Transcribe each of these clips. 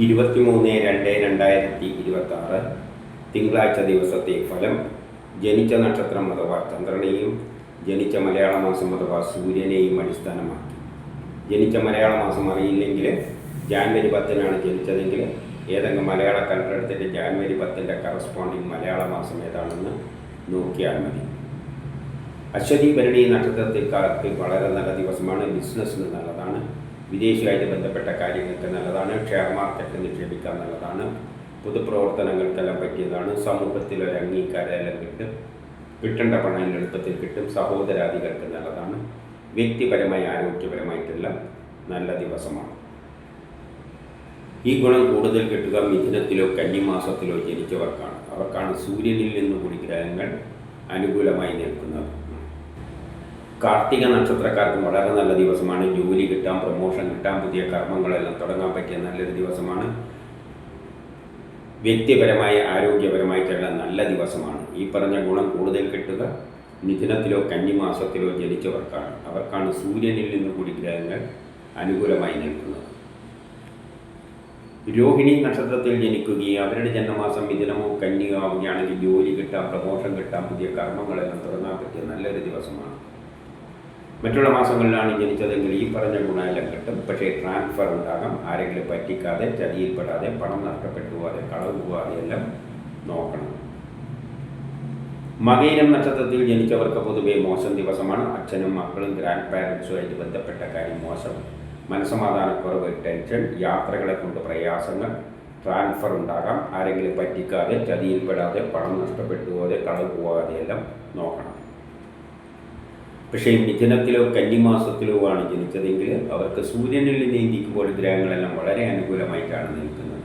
23/2/2026 തിങ്കളാഴ്ച ദിവസത്തെ ഫലം. ജനിച്ച നക്ഷത്രം അഥവാ ചന്ദ്രനെയും ജനിച്ച മലയാള മാസം അഥവാ സൂര്യനെയും അടിസ്ഥാനമാക്കി. ജനിച്ച മലയാള മാസം അറിയില്ലെങ്കിൽ ജാനുവരി 10 ജനിച്ചതെങ്കിൽ ഏതെങ്കിലും മലയാള കലണ്ടർ എടുത്തിട്ട് ജാനുവരി 10 കറസ്പോണ്ടിങ് മലയാള മാസം ഏതാണെന്ന് നോക്കിയാൽ മതി. അശ്വതി ഭരണി നക്ഷത്രത്തിൽക്കാർക്ക് വളരെ നല്ല ദിവസമാണ്. ബിസിനസ്സിന് നല്ലതാണ്. വിദേശമായിട്ട് ബന്ധപ്പെട്ട കാര്യങ്ങൾക്ക് നല്ലതാണ്. ഷെയർ മാർക്കറ്റ് നിക്ഷേപിക്കാൻ നല്ലതാണ്. പൊതുപ്രവർത്തനങ്ങൾക്കെല്ലാം പറ്റിയതാണ്. സമൂഹത്തിൽ ഒരു അംഗീകാരമെല്ലാം കിട്ടേണ്ട പണം എളുപ്പത്തിൽ കിട്ടും. സഹോദരാദികൾക്ക് നല്ലതാണ്. വ്യക്തിപരമായി ആരോഗ്യപരമായിട്ടുള്ള നല്ല ദിവസമാണ്. ഈ ഗുണം കൂടുതൽ കിട്ടുക മിഥുനത്തിലോ കന്നിമാസത്തിലോ ജനിച്ചവർക്കാണ്. അവർക്കാണ് സൂര്യനിൽ നിന്നുകൂടി ഗ്രഹങ്ങൾ അനുകൂലമായി നിൽക്കുന്നത്. കാർത്തിക നക്ഷത്രക്കാർക്ക് വളരെ നല്ല ദിവസമാണ്. ജോലി കിട്ടാം, പ്രൊമോഷൻ കിട്ടാം, പുതിയ കർമ്മങ്ങളെല്ലാം തുടങ്ങാൻ പറ്റിയ നല്ലൊരു ദിവസമാണ്. വ്യക്തിപരമായ ആരോഗ്യപരമായിട്ടുള്ള നല്ല ദിവസമാണ്. ഈ പറഞ്ഞ ഗുണം കൂടുതൽ കിട്ടുക മിഥുനത്തിലോ കന്നിമാസത്തിലോ ജനിച്ചവർക്കാണ്. അവർക്കാണ് സൂര്യനിൽ നിന്നുകൂടി ഗ്രഹങ്ങൾ അനുകൂലമായി നിൽക്കുന്നത്. രോഹിണി നക്ഷത്രത്തിൽ ജനിക്കുകയും അവരുടെ ജന്മമാസം മിഥുനമോ കന്നിയോ ആവുകയാണെങ്കിൽ ജോലി കിട്ടാം, പ്രമോഷൻ കിട്ടാം, പുതിയ കർമ്മങ്ങളെല്ലാം തുടങ്ങാൻ പറ്റിയ നല്ലൊരു ദിവസമാണ്. മറ്റുള്ള മാസങ്ങളിലാണ് ജനിച്ചതെങ്കിൽ ഈ പറഞ്ഞ ഗുണമെല്ലാം കിട്ടും. പക്ഷേ ട്രാൻസ്ഫർ ഉണ്ടാകാം. ആരെങ്കിലും പറ്റിക്കാതെ, ചതിയിൽപ്പെടാതെ, പണം നഷ്ടപ്പെട്ടു പോകാതെ, കളവ് പോകാതെ എല്ലാം നോക്കണം. മകയിരം നക്ഷത്രത്തിൽ ജനിച്ചവർക്ക് പൊതുവെ മോശം ദിവസമാണ്. അച്ഛനും മക്കളും ഗ്രാൻഡ് പാരൻസുമായിട്ട് ബന്ധപ്പെട്ട കാര്യം മോശം. മനസ്സമാധാനക്കുറവ്, ടെൻഷൻ, യാത്രകളെ കൊണ്ട് പ്രയാസങ്ങൾ, ട്രാൻസ്ഫർ ഉണ്ടാകാം. ആരെങ്കിലും പറ്റിക്കാതെ, ചതിയിൽപ്പെടാതെ, പണം നഷ്ടപ്പെട്ടു പോകാതെ, കളവ് പോകാതെ എല്ലാം നോക്കണം. പക്ഷേ മിഥുനത്തിലോ കന്നിമാസത്തിലോ ആണ് ജനിച്ചതെങ്കിൽ അവർക്ക് സൂര്യനിൽ നീന്തിക്കുമ്പോൾ ഗ്രഹങ്ങളെല്ലാം വളരെ അനുകൂലമായിട്ടാണ് നിൽക്കുന്നത്.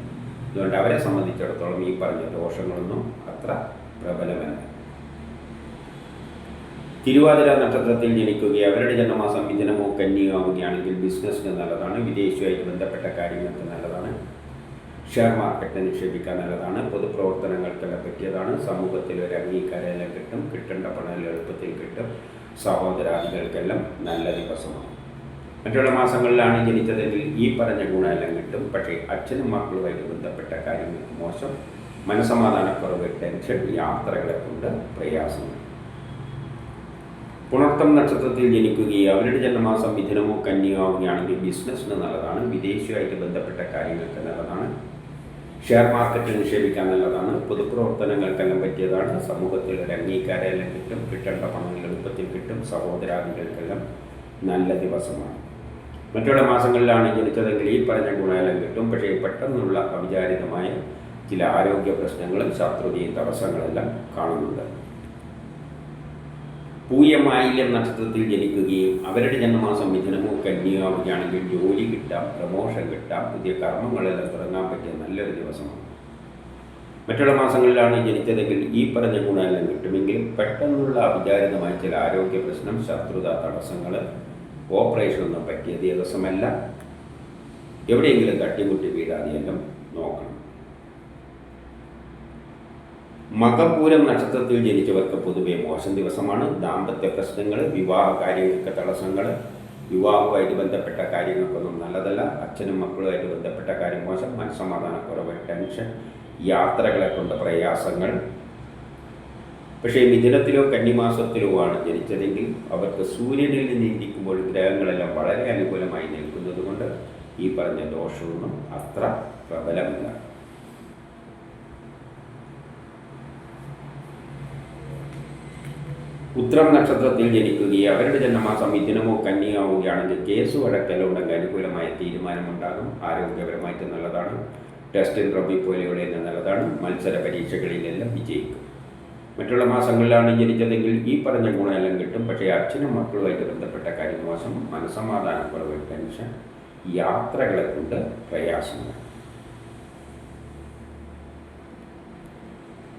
അതുകൊണ്ട് അവരെ സംബന്ധിച്ചിടത്തോളം ഈ പറഞ്ഞ ദോഷങ്ങളൊന്നും അത്ര പ്രബലമല്ല. തിരുവാതിര നക്ഷത്രത്തിൽ ജനിക്കുകയും അവരുടെ ജന്മമാസം മിഥുനമോ കന്നിയോ ആവുകയാണെങ്കിൽ ബിസിനസ്സിന് നല്ലതാണ്. വിദേശവുമായിട്ട് ബന്ധപ്പെട്ട കാര്യങ്ങൾക്ക് നല്ലതാണ്. ഷെയർ മാർക്കറ്റ് നിക്ഷേപിക്കാൻ നല്ലതാണ്. പൊതുപ്രവർത്തനങ്ങൾക്കെല്ലാം പറ്റിയതാണ്. സമൂഹത്തിൽ ഒരു അംഗീകാരമെല്ലാം കിട്ടും. കിട്ടേണ്ട പണം എളുപ്പത്തിൽ കിട്ടും. സഹോദരാദികൾക്കെല്ലാം നല്ല ദിവസമാണ്. മറ്റുള്ള മാസങ്ങളിലാണ് ജനിച്ചതെങ്കിൽ ഈ പറഞ്ഞ ഗുണമെല്ലാം കിട്ടും. പക്ഷേ അച്ഛനും മക്കളുമായിട്ട് ബന്ധപ്പെട്ട കാര്യങ്ങൾക്ക് മോശം. മനസ്സമാധാനക്കുറവ്, ടെൻഷൻ, യാത്രകളെ കൊണ്ട് പ്രയാസങ്ങൾ. പുണർത്തം നക്ഷത്രത്തിൽ ജനിക്കുകയും അവരുടെ ജന്മമാസം മിഥുനമോ കന്നിയോ ആവുകയാണെങ്കിൽ ബിസിനസ്സിന് നല്ലതാണ്. വിദേശവുമായിട്ട് ബന്ധപ്പെട്ട കാര്യങ്ങൾക്ക് നല്ലതാണ്. ഷെയർ മാർക്കറ്റിൽ നിക്ഷേപിക്കാൻ നല്ലതാണ്. പൊതുപ്രവർത്തനങ്ങൾക്കെല്ലാം പറ്റിയതാണ്. സമൂഹത്തിൽ ഒരു അംഗീകാരമെല്ലാം കിട്ടും. കിട്ടേണ്ട പണം എളുപ്പത്തിൽ കിട്ടും. സഹോദരാദികൾക്കെല്ലാം നല്ല ദിവസമാണ്. മറ്റുള്ള മാസങ്ങളിലാണ് ജനിച്ചതെങ്കിൽ ഈ പറഞ്ഞ ഗുണമെല്ലാം കിട്ടും. പക്ഷേ പെട്ടെന്നുള്ള അവിചാരിതമായ ചില ആരോഗ്യ പ്രശ്നങ്ങളും ശത്രുതയും തടസ്സങ്ങളെല്ലാം കാണുന്നുണ്ട്. പൂയമായില്യം നക്ഷത്രത്തിൽ ജനിക്കുകയും അവരുടെ ജന്മമാസം മിഥുനമോ കന്നിയോ ആവുകയാണെങ്കിൽ ജോലി കിട്ടാം, പ്രമോഷൻ കിട്ടാം, പുതിയ കർമ്മങ്ങളെല്ലാം തുടങ്ങാൻ പറ്റിയ നല്ലൊരു ദിവസമാണ്. മറ്റുള്ള മാസങ്ങളിലാണ് ജനിച്ചതെങ്കിൽ ഈ പറഞ്ഞ ഗുണമെല്ലാം കിട്ടുമെങ്കിലും പെട്ടെന്നുള്ള അവിചാരിതമായ ചില ആരോഗ്യ പ്രശ്നം, ശത്രുത, തടസ്സങ്ങൾ, ഓപ്പറേഷനൊന്നും പറ്റിയ ദിവസമല്ല. എവിടെയെങ്കിലും തട്ടിമുട്ടി വീഴാതെയെല്ലാം നോക്കണം. മകപൂരം നക്ഷത്രത്തിൽ ജനിച്ചവർക്ക് പൊതുവെ മോശം ദിവസമാണ്. ദാമ്പത്യ പ്രശ്നങ്ങൾ, വിവാഹ കാര്യങ്ങൾക്ക് തടസ്സങ്ങൾ, വിവാഹവുമായിട്ട് ബന്ധപ്പെട്ട കാര്യങ്ങൾക്കൊന്നും നല്ലതല്ല. അച്ഛനും മക്കളുമായിട്ട് ബന്ധപ്പെട്ട കാര്യം മോശം. മനസ്സമാധാനക്കുറവ്, ടെൻഷൻ, യാത്രകളെ കൊണ്ട് പ്രയാസങ്ങൾ. പക്ഷേ മിഥുനത്തിലോ കന്നിമാസത്തിലോ ആണ് ജനിച്ചതെങ്കിൽ അവർക്ക് സൂര്യനിൽ നീന്തിക്കുമ്പോൾ ഗ്രഹങ്ങളെല്ലാം വളരെ അനുകൂലമായി നിൽക്കുന്നത് കൊണ്ട് ഈ പറഞ്ഞ ദോഷമൊന്നും അത്ര പ്രബലമല്ല. ഉത്രം നക്ഷത്രത്തിൽ ജനിക്കുകയും അവരുടെ ജന്മമാസം മിഥുനമോ കന്നിയോ ആവുകയാണെങ്കിൽ കേസ് വഴക്കെല്ലാം അനുകൂലമായ തീരുമാനമുണ്ടാകും. ആരോഗ്യപരമായിട്ട് നല്ലതാണ്. ടെസ്റ്റ് ഇൻ്റർവ്യൂ പോലെയുള്ള നല്ലതാണ്. മത്സര പരീക്ഷകളിലെല്ലാം വിജയിക്കും. മറ്റുള്ള മാസങ്ങളിലാണ് ജനിച്ചതെങ്കിൽ ഈ പറഞ്ഞ ഗുണമെല്ലാം കിട്ടും. പക്ഷേ അച്ഛനും മക്കളുമായിട്ട് ബന്ധപ്പെട്ട കാര്യം മോശം. മനസ്സമാധാനക്കുറവ്, ടെൻഷൻ, യാത്രകളെ കൊണ്ട് പ്രയാസങ്ങൾ.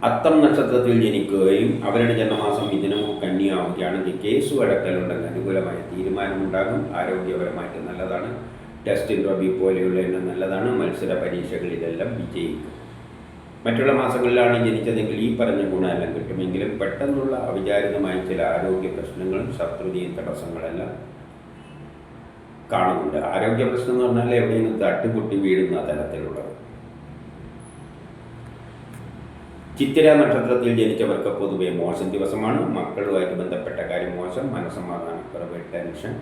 അത്തം നക്ഷത്രത്തിൽ ജനിക്കുകയും അവരുടെ ജന്മമാസം മിഥുനമോ കന്നിയോ ആവുകയാണെങ്കിൽ കേസ് വഴക്കലുണ്ടെങ്കിൽ അനുകൂലമായ തീരുമാനമുണ്ടാകും. ആരോഗ്യപരമായിട്ട് നല്ലതാണ്. ടെസ്റ്റ് ഇൻ്റർവ്യൂ പോലെയുള്ള നല്ലതാണ്. മത്സര പരീക്ഷകളിലെല്ലാം വിജയിക്കും. മറ്റുള്ള മാസങ്ങളിലാണ് ജനിച്ചതെങ്കിൽ ഈ പറഞ്ഞ ഗുണമെല്ലാം കിട്ടുമെങ്കിലും പെട്ടെന്നുള്ള അവിചാരിതമായ ചില ആരോഗ്യ പ്രശ്നങ്ങളും ശത്രുതയും തടസ്സങ്ങളെല്ലാം കാണുന്നുണ്ട്. ആരോഗ്യ പ്രശ്നം എന്ന് പറഞ്ഞാൽ എവിടെയെങ്കിലും തട്ടിപ്പൊട്ടി വീഴുന്ന തരത്തിലുള്ളത്. ചിത്തിര നക്ഷത്രത്തിൽ ജനിച്ചവർക്ക് പൊതുവെ മോശം ദിവസമാണ്. മക്കളുമായിട്ട് ബന്ധപ്പെട്ട കാര്യം മോശം, മനസ്സമാധാനക്കുറവ്, ടെൻഷൻ,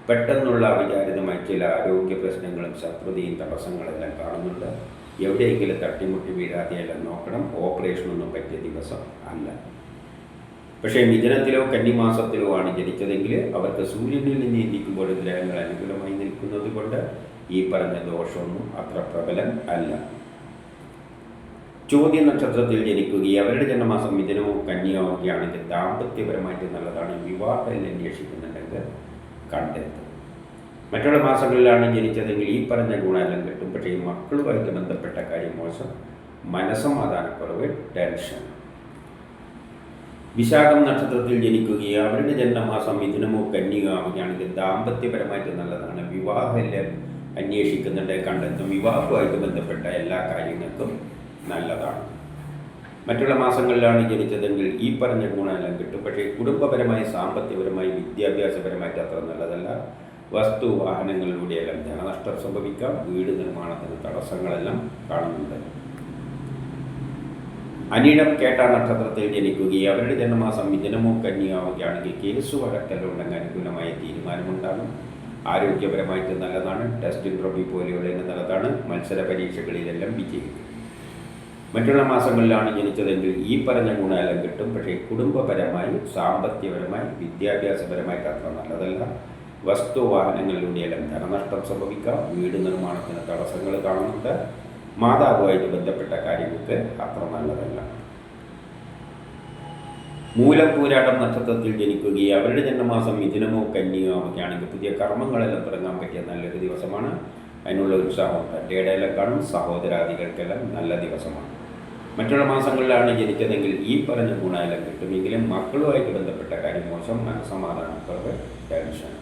പെട്ടെന്നുള്ള അവിചാരിതമായ ചില ആരോഗ്യ പ്രശ്നങ്ങളും ശത്രുതയും തടസ്സങ്ങളെല്ലാം കാണുന്നുണ്ട്. എവിടെയെങ്കിലും തട്ടിമുട്ടി വീഴാതെയെല്ലാം നോക്കണം. ഓപ്പറേഷനൊന്നും പറ്റിയ ദിവസം അല്ല. പക്ഷേ മിഥുനത്തിലോ കന്നിമാസത്തിലോ ആണ് ജനിച്ചതെങ്കിൽ അവർക്ക് സൂര്യനിൽ നിന്ന് ചിന്തിക്കുമ്പോൾ ഗ്രഹങ്ങൾ അനുകൂലമായി നിൽക്കുന്നത് കൊണ്ട് ഈ പറഞ്ഞ ദോഷമൊന്നും അത്ര പ്രബലം അല്ല. ചോദ്യ നക്ഷത്രത്തിൽ ജനിക്കുകയും അവരുടെ ജന്മമാസം മിഥുനമോ കന്യാവുകയാണെങ്കിൽ ദാമ്പത്യപരമായിട്ട് നല്ലതാണ്. വിവാഹം അന്വേഷിക്കുന്നുണ്ടെങ്കിൽ കണ്ടെത്തും. മറ്റുള്ള മാസങ്ങളിലാണ് ജനിച്ചതെങ്കിൽ ഈ പറഞ്ഞ ഗുണമെല്ലാം കിട്ടും. പക്ഷേ ഈ മക്കളുമായിട്ട് ബന്ധപ്പെട്ട കാര്യം മോശം, മനസ്സമാധാനക്കുറവ്, ടെൻഷൻ. വിശാഖം നക്ഷത്രത്തിൽ ജനിക്കുകയും അവരുടെ ജന്മമാസം മിഥുനമോ കന്യകയാവുകയാണെങ്കിൽ ദാമ്പത്യപരമായിട്ട് നല്ലതാണ്. വിവാഹം അന്വേഷിക്കുന്നുണ്ട്, കണ്ടെത്തും. വിവാഹവുമായിട്ട് ബന്ധപ്പെട്ട എല്ലാ കാര്യങ്ങൾക്കും നല്ലതാണ്. മറ്റുള്ള മാസങ്ങളിലാണ് ജനിച്ചതെങ്കിൽ ഈ പറഞ്ഞ ഗുണമെല്ലാം കിട്ടും. പക്ഷേ കുടുംബപരമായി, സാമ്പത്തികപരമായി, വിദ്യാഭ്യാസപരമായിട്ട് അത്ര നല്ലതല്ല. വസ്തു വാഹനങ്ങളിലൂടെയെല്ലാം ധനനഷ്ടം സംഭവിക്കാം. വീട് നിർമ്മാണത്തിന് തടസ്സങ്ങളെല്ലാം കാണുന്നുണ്ട്. അനിഴം കേട്ട നക്ഷത്രത്തിൽ ജനിക്കുകയും അവരുടെ ജന്മമാസം മിഥുനമോ കന്യകയാവുകയാണെങ്കിൽ കേസ് വഴക്കലുണ്ടെങ്കിൽ അനുകൂലമായ തീരുമാനമുണ്ടാകും. ആരോഗ്യപരമായിട്ട് നല്ലതാണ്. ടെസ്റ്റ് ഇൻട്രോബി പോലെയുള്ള നല്ലതാണ്. മത്സര പരീക്ഷകളിലെല്ലാം വിജയിക്കും. മറ്റുള്ള മാസങ്ങളിലാണ് ജനിച്ചതെങ്കിൽ ഈ പറഞ്ഞ ഗുണമെല്ലാം കിട്ടും. പക്ഷേ കുടുംബപരമായി, സാമ്പത്തികപരമായി, വിദ്യാഭ്യാസപരമായിട്ട് അത്ര നല്ലതല്ല. വസ്തു വാഹനങ്ങളിലൂടെയെല്ലാം ധനനഷ്ടം സംഭവിക്കാം. വീട് നിർമ്മാണത്തിന് തടസ്സങ്ങൾ കാണുന്നുണ്ട്. മാതാവുമായിട്ട് ബന്ധപ്പെട്ട കാര്യങ്ങൾക്ക് അത്ര നല്ലതല്ല. മൂലം പൂരാടം നക്ഷത്രത്തിൽ ജനിക്കുകയും അവരുടെ ജന്മമാസം മിഥുനമോ കന്യകയാവുകയാണെങ്കിൽ പുതിയ കർമ്മങ്ങളെല്ലാം തുടങ്ങാൻ പറ്റിയ നല്ലൊരു ദിവസമാണ്. അതിനുള്ള ഉത്സാഹം തൻ്റെയിടെല്ലാം കാണും. സഹോദരാദികൾക്കെല്ലാം നല്ല ദിവസമാണ്. മറ്റുള്ള മാസങ്ങളിലാണ് ജനിച്ചതെങ്കിൽ ഈ പറഞ്ഞ ഗുണമെല്ലാം കിട്ടുമെങ്കിലും മക്കളുമായിട്ട് ബന്ധപ്പെട്ട കാര്യം മോശം, മനസ്സമാധാനക്കുറവ്, ടെൻഷൻ.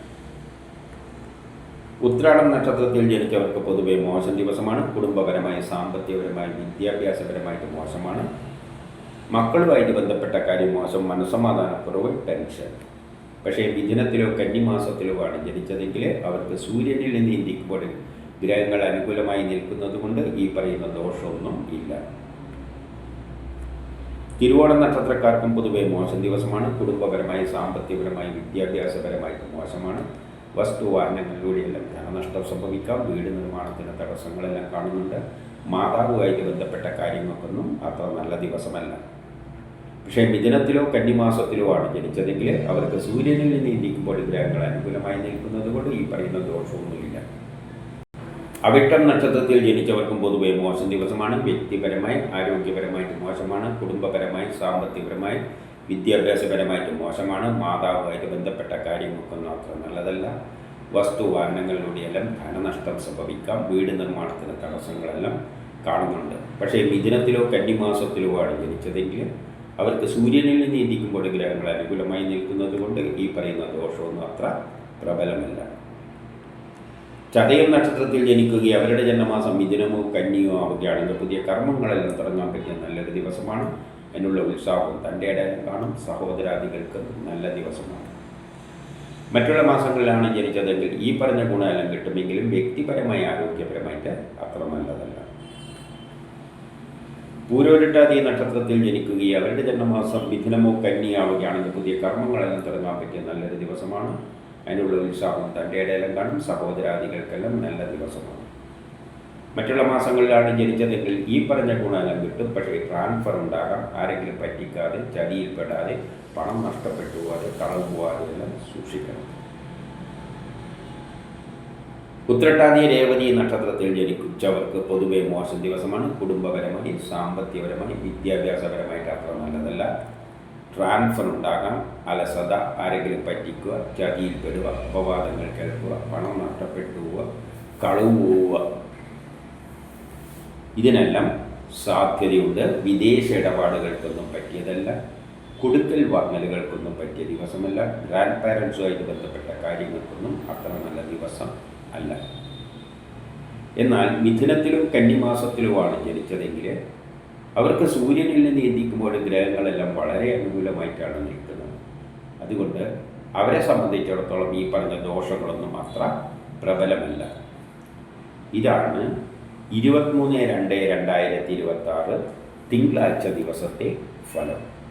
ഉത്രാടം നക്ഷത്രത്തിൽ ജനിച്ചവർക്ക് പൊതുവെ മോശം ദിവസമാണ്. കുടുംബപരമായി, സാമ്പത്തികപരമായി, വിദ്യാഭ്യാസപരമായിട്ട് മോശമാണ്. മക്കളുമായിട്ട് ബന്ധപ്പെട്ട കാര്യം മോശം, മനസ്സമാധാനക്കുറവ്, ടെൻഷൻ. പക്ഷേ മിഥുനത്തിലോ കന്നിമാസത്തിലോ ആണ് ജനിച്ചതെങ്കിൽ അവർക്ക് സൂര്യനിൽ നിന്ന് ചിന്തിക്കുമ്പോൾ ഗ്രഹങ്ങൾ അനുകൂലമായി നിൽക്കുന്നത് കൊണ്ട് ഈ പറയുന്ന ദോഷമൊന്നും ഇല്ല. തിരുവോണ നക്ഷത്രക്കാർക്കും പൊതുവെ മോശം ദിവസമാണ്. കുടുംബപരമായി, സാമ്പത്തികപരമായി, വിദ്യാഭ്യാസപരമായിട്ട് മോശമാണ്. വസ്തു വാഹനങ്ങളിലൂടെയെല്ലാം ധനനഷ്ടം സംഭവിക്കാം. വീട് നിർമ്മാണത്തിന് തടസ്സങ്ങളെല്ലാം കാണുന്നുണ്ട്. മാതാവുമായിട്ട് ബന്ധപ്പെട്ട കാര്യങ്ങൾക്കൊന്നും അത്ര നല്ല ദിവസമല്ല. പക്ഷേ മിഥുനത്തിലോ കന്നിമാസത്തിലോ ആണ് ജനിച്ചതെങ്കിൽ അവർക്ക് സൂര്യനിൽ നിന്ന് ചിന്തിക്കുമ്പോൾ ഗ്രഹങ്ങൾ അനുകൂലമായി നിൽക്കുന്നത് കൊണ്ട് ഈ പറയുന്ന ദോഷമൊന്നുമില്ല. അവിട്ടം നക്ഷത്രത്തിൽ ജനിച്ചവർക്കും പൊതുവെ മോശം ദിവസമാണ്. വ്യക്തിപരമായി, ആരോഗ്യപരമായിട്ട് മോശമാണ്. കുടുംബപരമായി, സാമ്പത്തികപരമായി, വിദ്യാഭ്യാസപരമായിട്ട് മോശമാണ്. മാതാവുമായിട്ട് ബന്ധപ്പെട്ട കാര്യങ്ങൾക്കൊന്നും അത്ര നല്ലതല്ല. വസ്തു വാഹനങ്ങളിലൂടെയെല്ലാം ധനനഷ്ടം സംഭവിക്കാം. വീട് നിർമ്മാണത്തിന് തടസ്സങ്ങളെല്ലാം കാണുന്നുണ്ട്. പക്ഷേ മിഥുനത്തിലോ കന്നിമാസത്തിലോ ആണ് ജനിച്ചതെങ്കിൽ അവർക്ക് സൂര്യനിൽ നിന്ന് ചിന്തിക്കുമ്പോൾ ഗ്രഹങ്ങൾ അനുകൂലമായി നിൽക്കുന്നത് കൊണ്ട് ഈ പറയുന്ന ദോഷമൊന്നും അത്ര പ്രബലമല്ല. ചതയം നക്ഷത്രത്തിൽ ജനിക്കുകയും അവരുടെ ജന്മമാസം മിഥുനമോ കന്യകയോ ആവുകയാണെങ്കിൽ പുതിയ കർമ്മങ്ങളെല്ലാം തുടങ്ങാൻ പറ്റിയ നല്ലൊരു ദിവസമാണ്. അതിനുള്ള ഉത്സാഹവും തൻ്റെ ഇടയിൽ കാണും. സഹോദരാദികൾക്ക് നല്ല ദിവസമാണ്. മറ്റുള്ള മാസങ്ങളിലാണ് ജനിച്ചതെങ്കിൽ ഈ പറഞ്ഞ ഗുണമെല്ലാം കിട്ടുമെങ്കിലും വ്യക്തിപരമായി, ആരോഗ്യപരമായിട്ട് അത്ര നല്ലതല്ല. പൂരോരുട്ടാതി നക്ഷത്രത്തിൽ ജനിക്കുകയും അവരുടെ ജന്മമാസം മിഥുനമോ കന്യകയാവുകയാണെങ്കിൽ പുതിയ കർമ്മങ്ങളെല്ലാം തുടങ്ങാൻ പറ്റിയ നല്ലൊരു ദിവസമാണ്. അതിനുള്ള ഉത്സാഹം തൻ്റെ ഇടയിലും കാണും. സഹോദരാദികൾക്കെല്ലാം നല്ല ദിവസമാണ്. മറ്റുള്ള മാസങ്ങളിലാണ് ജനിച്ചതെങ്കിൽ ഈ പറഞ്ഞ ഗുണമെല്ലാം കിട്ടും. പക്ഷേ ട്രാൻസ്ഫർ ഉണ്ടാകാം. ആരെങ്കിലും പറ്റിക്കാതെ, ചതിയിൽപ്പെടാതെ, പണം നഷ്ടപ്പെട്ടു പോകാതെ, കളവ് പോകാതെ എല്ലാം സൂക്ഷിക്കണം. ഉത്രട്ടാതി രേവതി നക്ഷത്രത്തിൽ ജനിച്ചവർക്ക് പൊതുവെ മോശം ദിവസമാണ്. കുടുംബപരമായി, സാമ്പത്തികപരമായി, വിദ്യാഭ്യാസപരമായിട്ട് അത്ര നല്ലതല്ല. ട്രാൻസ്ഫർ ഉണ്ടാകാം. അലസത, ആരെങ്കിലും പറ്റിക്കുക, ചതിയിൽപ്പെടുക, അപവാദങ്ങൾ കേൾക്കുക, പണം നഷ്ടപ്പെട്ടു പോവുക, കളവ് പോവുക, ഇതിനെല്ലാം സാധ്യതയുണ്ട്. വിദേശ ഇടപാടുകൾക്കൊന്നും പറ്റിയതല്ല. കൊടുക്കൽ വാങ്ങലുകൾക്കൊന്നും പറ്റിയ ദിവസമല്ല. ഗ്രാൻഡ് പാരൻസുമായിട്ട് ബന്ധപ്പെട്ട കാര്യങ്ങൾക്കൊന്നും അത്ര നല്ല ദിവസം അല്ല. എന്നാൽ മിഥുനത്തിലോ കന്നിമാസത്തിലോ ആണ് ജനിച്ചതെങ്കിൽ അവർക്ക് സൂര്യനിൽ നിന്ന് ചിന്തിക്കുമ്പോൾ ഗ്രഹങ്ങളെല്ലാം വളരെ അനുകൂലമായിട്ടാണ് നിൽക്കുന്നത്. അതുകൊണ്ട് അവരെ സംബന്ധിച്ചിടത്തോളം ഈ പറഞ്ഞ ദോഷങ്ങളൊന്നും അത്ര പ്രബലമല്ല. ഇതാണ് 23/2/2026 തിങ്കളാഴ്ച ദിവസത്തെ ഫലം.